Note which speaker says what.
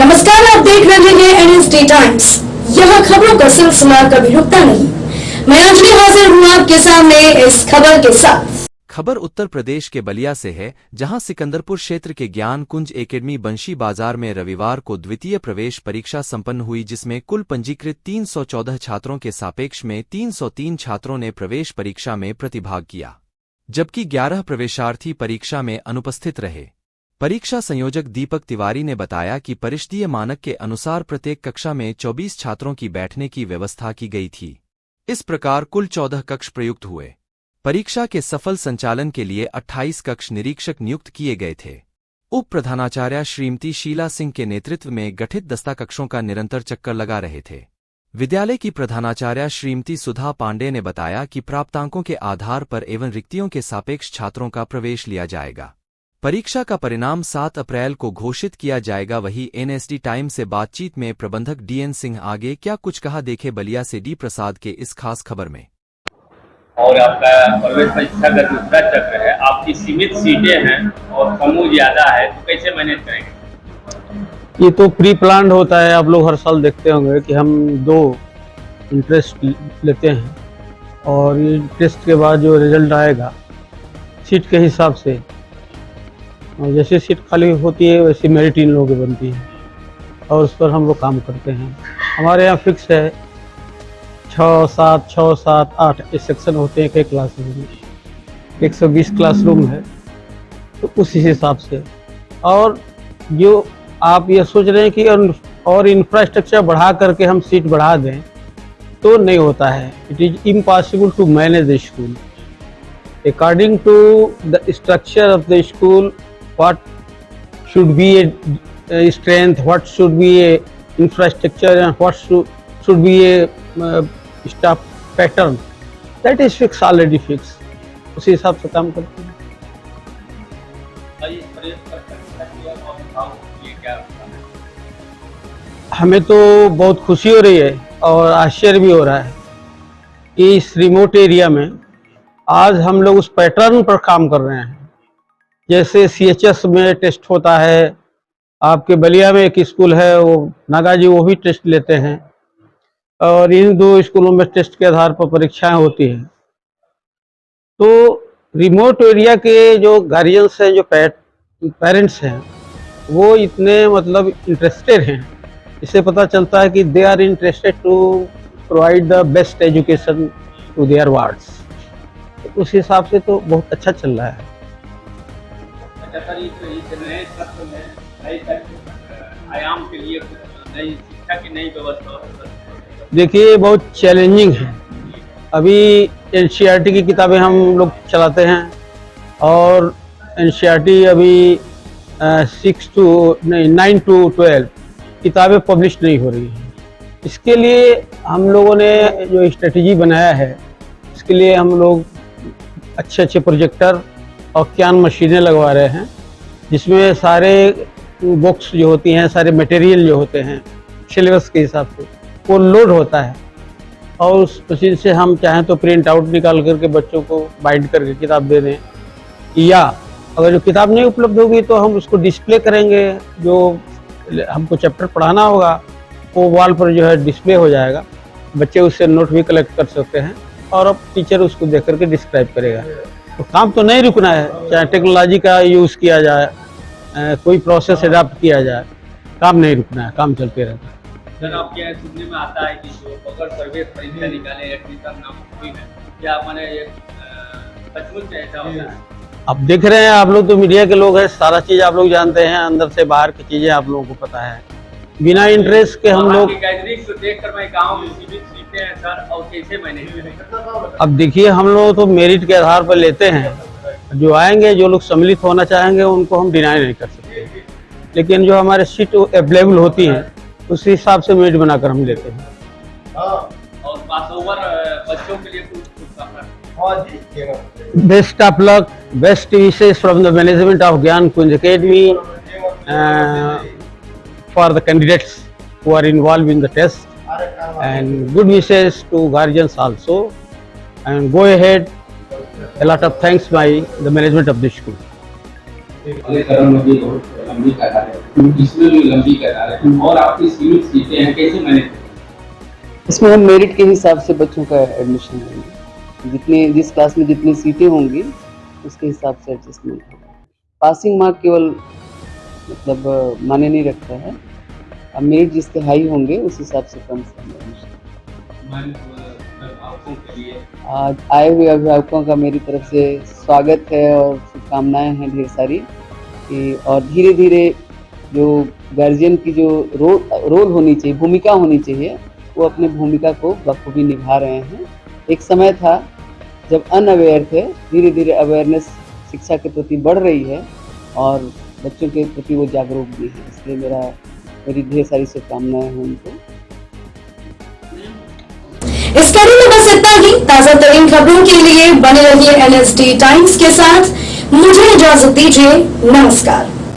Speaker 1: नमस्कार, आप देख रहे हैं एनएसडी टाइम्स। यहाँ खबरों का सिलसिला कभी रुकता नहीं। मैं अंजलि हाजिर हूँ आपके सामने इस खबर के साथ।
Speaker 2: खबर उत्तर प्रदेश के बलिया से है, जहां सिकंदरपुर क्षेत्र के ज्ञान कुंज एकेडमी बंशी बाजार में रविवार को द्वितीय प्रवेश परीक्षा संपन्न हुई, जिसमें कुल पंजीकृत 314 छात्रों के सापेक्ष में 303 छात्रों ने प्रवेश परीक्षा में प्रतिभाग किया, जबकि 11 प्रवेशार्थी परीक्षा में अनुपस्थित रहे। परीक्षा संयोजक दीपक तिवारी ने बताया कि परिषदीय मानक के अनुसार प्रत्येक कक्षा में 24 छात्रों की बैठने की व्यवस्था की गई थी। इस प्रकार कुल 14 कक्ष प्रयुक्त हुए। परीक्षा के सफल संचालन के लिए 28 कक्ष निरीक्षक नियुक्त किए गए थे। उप प्रधानाचार्य श्रीमती शीला सिंह के नेतृत्व में गठित दस्ता कक्षों का निरंतर चक्कर लगा रहे थे। विद्यालय की प्रधानाचार्य श्रीमती सुधा पांडे ने बताया कि प्राप्तांकों के आधार पर एवं रिक्तियों के सापेक्ष छात्रों का प्रवेश लिया जाएगा। परीक्षा का परिणाम 7 अप्रैल को घोषित किया जाएगा। वहीं एनएसडी टाइम से बातचीत में प्रबंधक डीएन सिंह आगे क्या कुछ कहा, देखे बलिया से डी प्रसाद के इस खास खबर में।
Speaker 3: और आपका प्रवेश परीक्षा का दूसरा चक्र है, आपकी सीमित सीटें हैं और समूह ज्यादा है, तो कैसे मैनेज करेंगे?
Speaker 4: ये तो प्री प्लान्ड होता है। आप लोग हर साल देखते होंगे कि हम 2 इंटरेस्ट लेते हैं और ये टेस्ट के बाद जो रिजल्ट आएगा सीट के हिसाब से, और जैसे सीट खाली होती है वैसी मेरिट इन लोगों की बनती है और उस पर हम लोग काम करते हैं। हमारे यहाँ फिक्स है 6, 7, 8 ये सेक्शन होते हैं एक क्लास में। 120 क्लासरूम है, तो उस हिसाब से। और जो आप ये सोच रहे हैं कि और इंफ्रास्ट्रक्चर बढ़ा करके हम सीट बढ़ा दें, तो नहीं होता है। It is impossible to manage the school according to the structure of the school. What should be a strength, what should be a infrastructure, and what should be a staff pattern, that is fixed, already fixed. उसी हिसाब से काम करते हैं। हमें तो बहुत खुशी हो रही है और आश्चर्य भी हो रहा है कि इस रिमोट एरिया में आज हम लोग उस पैटर्न पर काम कर रहे हैं। जैसे सीएचएस में टेस्ट होता है, आपके बलिया में एक स्कूल है वो नागाजी, वो भी टेस्ट लेते हैं, और इन 2 स्कूलों में टेस्ट के आधार पर परीक्षाएं होती हैं। तो रिमोट एरिया के जो गार्जियंस हैं, जो पेरेंट्स हैं, वो इतने मतलब इंटरेस्टेड हैं। इससे पता चलता है कि they are interested to provide the best education to their wards. तो उस हिसाब से तो बहुत अच्छा चल रहा है।
Speaker 3: आयाम के लिए नई शिक्षा की नई व्यवस्था
Speaker 4: देखिए बहुत चैलेंजिंग है। अभी एनसीईआरटी की किताबें हम लोग चलाते हैं और एनसीईआरटी अभी 9 to 12 किताबें पब्लिश नहीं हो रही हैं। इसके लिए हम लोगों ने जो स्ट्रेटजी बनाया है, इसके लिए हम लोग अच्छे प्रोजेक्टर और ज्ञान मशीनें लगवा रहे हैं, जिसमें सारे बुक्स जो होती हैं, सारे मटेरियल जो होते हैं सिलेबस के हिसाब से वो लोड होता है, और उस मशीन से हम चाहें तो प्रिंट आउट निकाल करके बच्चों को बाइंड करके किताब दे दें, या अगर जो किताब नहीं उपलब्ध होगी तो हम उसको डिस्प्ले करेंगे। जो हमको चैप्टर पढ़ाना होगा वो वॉल पर जो है डिस्प्ले हो जाएगा, बच्चे उससे नोट भी कलेक्ट कर सकते हैं और अब टीचर उसको देख करके डिस्क्राइब करेगा। तो काम तो नहीं रुकना है, चाहे टेक्नोलॉजी का यूज़ किया जाए, कोई प्रोसेस अडॉप्ट किया जाए, काम नहीं रुकना है, काम चलते रहता है।
Speaker 3: सर, आपके यहाँ सुनने में आता है कि जो अगर प्रवेश परीक्षा निकाले एडमिशन नाम हुई है, क्या मैंने सचमुच में ऐसा होता है?
Speaker 4: अब देख रहे हैं आप लोग तो मीडिया के लोग हैं, सारा चीज़ आप लोग जानते हैं, अंदर से बाहर की चीज़ें आप लोगों को पता है। बिना इंटरेस्ट के हम लोग
Speaker 3: देखकर मैं गाँव में सीखते हैं सर, और कैसे मैनेज करेंगे?
Speaker 4: अब देखिए हम लोग तो मेरिट के आधार पर लेते हैं। जो आएंगे, जो लोग सम्मिलित होना चाहेंगे, उनको हम डिनाई नहीं कर सकते, लेकिन जो हमारे सीट अवेलेबल होती हैं उस हिसाब से मेरिट बनाकर हम लेते हैं।
Speaker 3: और पास ओवर बच्चों के लिए
Speaker 4: best of luck, best wishes from the management of ज्ञान कुंज academy for the candidates who are involved in the test, and good wishes to guardians also, and go ahead. A lot of thanks by the management of the school.
Speaker 3: अगले चरण में भी बहुत लंबी कतार है, इसमें भी लंबी कतार है और आपकी सीमित सीटें हैं, कैसे मैनेज?
Speaker 5: इसमें हम मेरिट के हिसाब से बच्चों का एडमिशन लेंगे, जितने जिस क्लास में जितनी सीटें होंगी उसके हिसाब से एडजस्टमेंट होगा। पासिंग मार्क केवल मतलब माने नहीं रखता है, अब मेरिट जिसके हाई होंगे उस हिसाब से कम से कम एडमिशन। आज आए हुए अभिभावकों का मेरी तरफ से स्वागत है और शुभकामनाएं हैं ढेर सारी कि और धीरे धीरे जो गार्जियन की जो रोल होनी चाहिए, भूमिका होनी चाहिए, वो अपने भूमिका को बखूबी निभा रहे हैं। एक समय था जब अनअवेयर थे, धीरे धीरे अवेयरनेस शिक्षा के प्रति बढ़ रही है और बच्चों के प्रति वो जागरूक भी है, इसलिए मेरी ढेर सारी शुभकामनाएं हैं उनको।
Speaker 1: इस कड़ी में बस इतना ही। ताजा तरीन खबरों के लिए बने रहिए NSD टाइम्स के साथ। मुझे इजाजत दीजिए, नमस्कार।